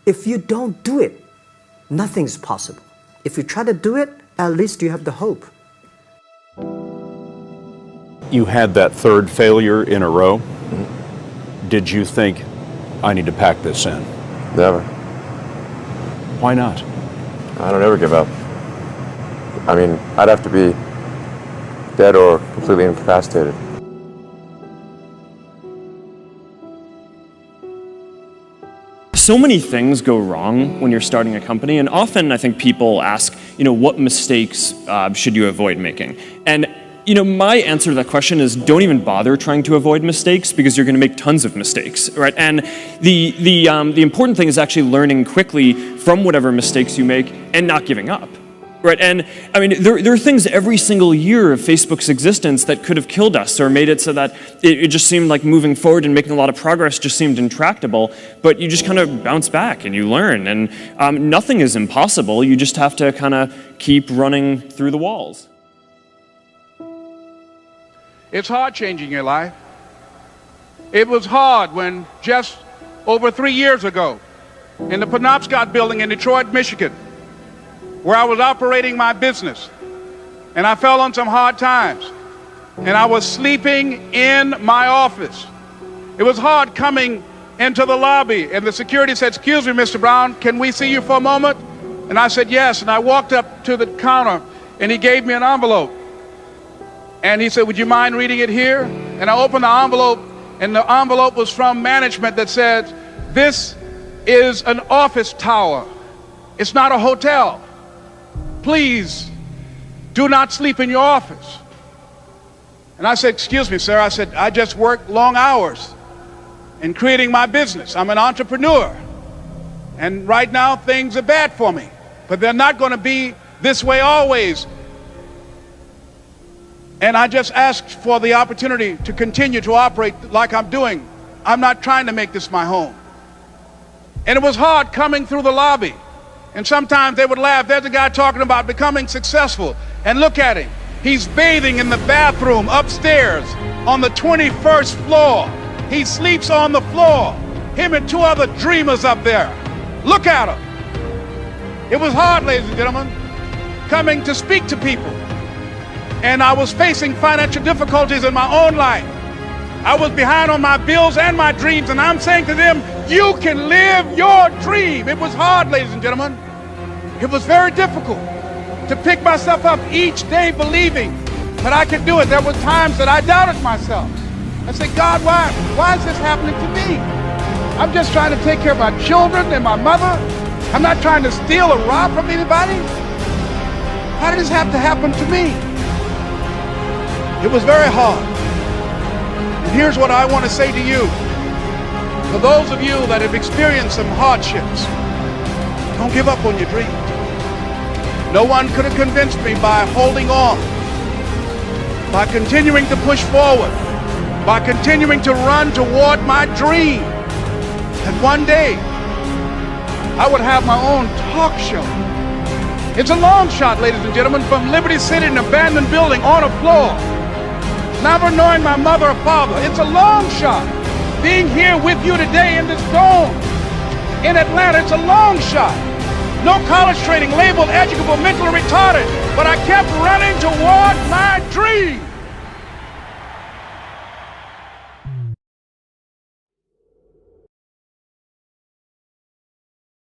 If you don't do it, nothing's possible. If you try to do it, at least you have the hope. You had that third failure in a row. Did you think, I need to pack this in? Never. Why not? I don't ever give up. I mean, I'd have to be dead or completely incapacitated. So many things go wrong when you're starting a company, and often I think people ask, what mistakes should you avoid making? And my answer to that question is don't even bother trying to avoid mistakes, because you're going to make tons of mistakes, right? And the important thing is actually learning quickly from whatever mistakes you make and not giving up. Right, and I mean, there are things every single year of Facebook's existence that could have killed us or made it so that it just seemed like moving forward and making a lot of progress just seemed intractable, but you just kind of bounce back and you learn, and nothing is impossible. You just have to kind of keep running through the walls. It's hard changing your life. It was hard when just over 3 years ago in the Penobscot building in Detroit, Michigan, where I was operating my business, and I fell on some hard times, and I was sleeping in my office. It was hard coming into the lobby, and the security said, "Excuse me, Mr. Brown, can we see you for a moment?" And I said, "Yes," and I walked up to the counter, and he gave me an envelope, and he said, "Would you mind reading it here?" And I opened the envelope, and the envelope was from management that said, "This is an office tower. It's not a hotel. Please do not sleep in your office." And I said, "Excuse me, sir." I said, "I just work long hours in creating my business. I'm an entrepreneur. And right now things are bad for me, but they're not going to be this way always. And I just asked for the opportunity to continue to operate like I'm doing. I'm not trying to make this my home." And it was hard coming through the lobby. And sometimes they would laugh. There's a guy talking about becoming successful. And look at him. He's bathing in the bathroom upstairs on the 21st floor. He sleeps on the floor. Him and 2 other dreamers up there. Look at him. It was hard, ladies and gentlemen, coming to speak to people. And I was facing financial difficulties in my own life. I was behind on my bills and my dreams, and I'm saying to them, you can live your dream. It was hard, ladies and gentlemen. It was very difficult to pick myself up each day believing that I could do it. There were times that I doubted myself. I said, "God, why is this happening to me? I'm just trying to take care of my children and my mother. I'm not trying to steal or rob from anybody. How did this have to happen to me?" It was very hard. And here's what I want to say to you. For those of you that have experienced some hardships, don't give up on your dreams. No one could have convinced me by holding on, by continuing to push forward, by continuing to run toward my dream, that one day I would have my own talk show. It's a long shot, ladies and gentlemen, from Liberty City, an abandoned building on a floor, never knowing my mother or father. It's a long shot. Being here with you today in this dome in Atlanta, it's a long shot. No college training, labeled educable, mentally retarded, but I kept running toward my dream.